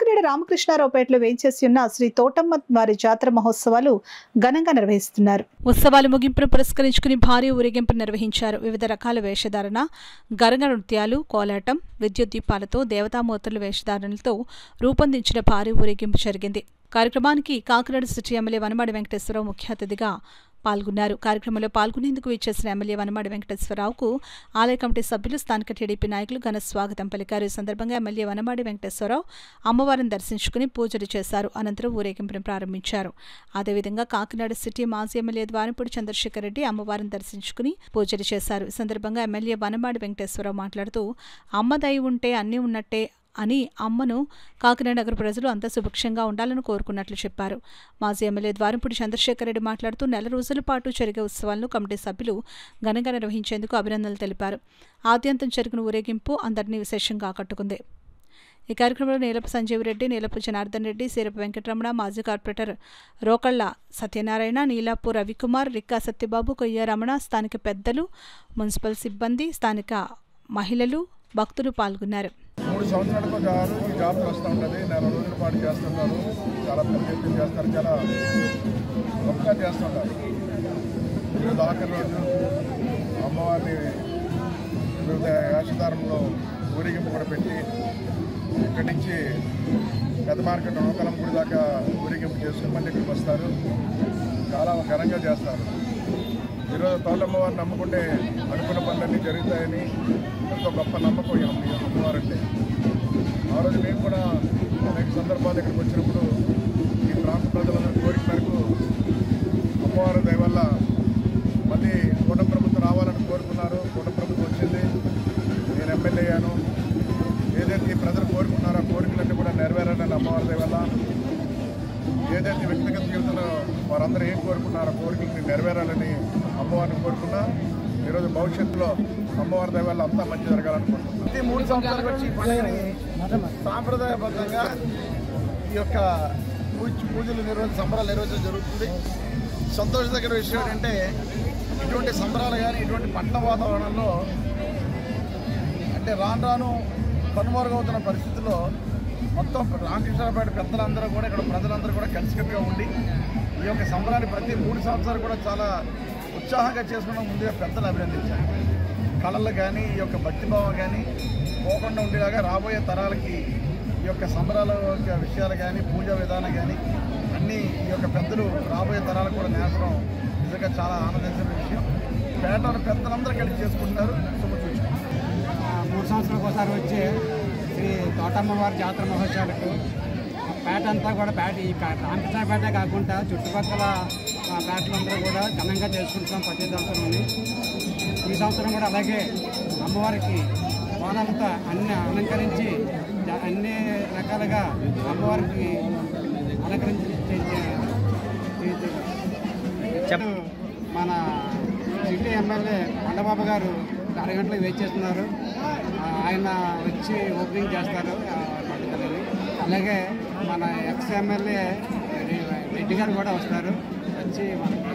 కాకినాడ రామకృష్ణారావుపేటలో వేయించేసి ఉన్న శ్రీ తోటమ్మ వారి జాతర మహోత్సవాలు ఘనంగా నిర్వహిస్తున్నారు. ఉత్సవాల ముగింపును పురస్కరించుకుని భారీ ఊరేగింపు నిర్వహించారు. వివిధ రకాల వేషధారణ, గరగ నృత్యాలు, కోలాటం, విద్యుత్ దీపాలతో దేవతామూర్తుల వేషధారణలతో రూపొందించిన భారీ ఊరేగింపు జరిగింది. కార్యక్రమానికి కాకినాడ సిటీ ఎమ్మెల్యే వనమాడి వెంకటేశ్వరరావు ముఖ్య అతిథిగా పాల్గొన్నారు. కార్యక్రమంలో పాల్గొనేందుకు విచ్చేసిన ఎమ్మెల్యే వనమాడి వెంకటేశ్వరరావుకు ఆలయ కమిటీ సభ్యులు, స్థానిక టీడీపీ నాయకులు ఘన స్వాగతం పలికారు. ఈ సందర్భంగా ఎమ్మెల్యే వనమాడి వెంకటేశ్వరరావు అమ్మవారిని దర్శించుకుని పూజలు చేశారు. అనంతరం ఊరేగింపును ప్రారంభించారు. అదేవిధంగా కాకినాడ సిటీ మాజీ ఎమ్మెల్యే ద్వారంపూడి చంద్రశేఖర్ రెడ్డి అమ్మవారిని దర్శించుకుని పూజలు చేశారు. ఈ సందర్భంగా ఎమ్మెల్యే వనమాడి వెంకటేశ్వరరావు మాట్లాడుతూ అమ్మ దయ ఉంటే అన్నీ ఉన్నట్టే అని అమ్మను కాకినాడ నగర ప్రజలు అంతా సుభిక్షంగా ఉండాలని కోరుకున్నట్లు చెప్పారు. మాజీ ఎమ్మెల్యే ద్వారంపూడి చంద్రశేఖర్ రెడ్డి మాట్లాడుతూ నెల రోజుల పాటు జరిగే ఉత్సవాలను కమిటీ సభ్యులు ఘనంగా నిర్వహించేందుకు అభినందనలు తెలిపారు. ఆద్యంతం జరిగిన ఊరేగింపు అందరినీ విశేషంగా ఆకట్టుకుంది. ఈ కార్యక్రమంలో నీలపు సంజీవ్ రెడ్డి, నీలపు జనార్దన్ రెడ్డి, సీరపు వెంకటరమణ, మాజీ కార్పొరేటర్ రోకళ్ల సత్యనారాయణ, నీలాపు రవికుమార్, రిక్కా సత్యబాబు, కొయ్య రమణ, స్థానిక పెద్దలు, మున్సిపల్ సిబ్బంది, స్థానిక మహిళలు, భక్తులు పాల్గొన్నారు. 3 సంవత్సరాలకు ఒకసారి ఈ జాతర వస్తూ ఉంటుంది. నెల రోజుల పాటు చేస్తుంటారు. చాలా పెద్ద ఎత్తున చేస్తారు. చాలా గొప్పగా చేస్తుంటారు. ఈరోజు ఆఖరి రోజు అమ్మవారిని వివిధ వేషధారంలో ఊరేగింపు కూడా పెట్టి ఇక్కడి నుంచి పెద్ద మార్కెట్ నూకలం గుడి దాకా ఊరేగింపు చేసుకుని మళ్ళీ ఇక్కడికి వస్తారు. చాలా ఘనంగా చేస్తారు. ఈరోజు తోటమ్మవారిని నమ్ముకుంటే అనుకున్న పనులన్నీ జరుగుతాయని ఎంతో గొప్ప నమ్మకం ఈ అమ్మవారంటే. ఆ రోజు మేము కూడా అనేక సందర్భాలు ఇక్కడికి వచ్చినప్పుడు ఈ ప్రాంత ప్రజలందరూ కోరిక మేరకు అమ్మవారి దయ వల్ల మళ్ళీ కూటమి ప్రభుత్వం రావాలని కోరుకున్నారు. కూటమి ప్రభుత్వం వచ్చింది. నేను ఎమ్మెల్యే అయ్యాను. ఏదైతే ప్రజలు కోరుకున్నారో కోరికలన్నీ కూడా నెరవేరాలని అమ్మవారి దయ వల్ల, ఏదైతే వ్యక్తిగత జీవితంలో వారందరూ ఏం కోరుకున్నారో కోరికలు నెరవేరాలని అమ్మవారిని కోరుకున్నా. ఈరోజు భవిష్యత్తులో అమ్మవారి దయ వల్ల అంతా మంచి జరగాలనుకుంటున్నాం. ప్రతి 3 సంవత్సరాలకు వచ్చి ఈ పండుగని సాంప్రదాయబద్ధంగా ఈ యొక్క పూజలు సంబరాలు నిర్వహించడం జరుగుతుంది. సంతోషదగిన విషయం ఏంటంటే ఇటువంటి సంబరాలు కానీ ఇటువంటి పట్టణ వాతావరణంలో అంటే రాను కనుమరుగవుతున్న పరిస్థితుల్లో మొత్తం రామకృష్ణారావుపేట పెద్దలందరూ కూడా ఇక్కడ ప్రజలందరూ కూడా కలిసికట్టుగా ఉండి ఈ యొక్క సంబరాన్ని ప్రతి 3 సంవత్సరాలు కూడా చాలా ఉత్సాహంగా చేసుకున్న ముందుగా పెద్దలు అభినందించారు. కళలు కానీ ఈ యొక్క భక్తిభావం కానీ పోకుండా ఉండేలాగా రాబోయే తరాలకి ఈ యొక్క సంబరాల యొక్క విషయాలు కానీ పూజా విధానం కానీ అన్నీ ఈ యొక్క పెద్దలు రాబోయే తరాలకు కూడా నేర్పడం నిజంగా చాలా ఆనందించిన విషయం. పేటను పెద్దలందరూ కలిసి చేసుకుంటున్నారు. శుభసూచన. 3 సంవత్సరాలకు ఒకసారి వచ్చే శ్రీ తోటమ్మ వారి జాతర మహోత్సవాలకు పేట అంతా కూడా ఈ రామకృష్ణాపేట కాకుండా చుట్టుపక్కల పేటలందరూ కూడా ఘనంగా చేసుకుంటున్నాం ప్రతి సంవత్సరం. ఈ సంవత్సరం కూడా అలాగే అమ్మవారికి కోణంతా అన్ని అలంకరించి అన్ని రకాలుగా అమ్మవారికి అలంకరించి మన సిటీ ఎమ్మెల్యే కొండబాబు గారు అరగంటలకు వెయిట్ చేస్తున్నారు. ఆయన వచ్చి ఓపెనింగ్ చేస్తారు పట్టుదలని. అలాగే మన ఎక్స్ ఎమ్మెల్యే రెడ్డి గారు కూడా వస్తారు. వచ్చి మనకి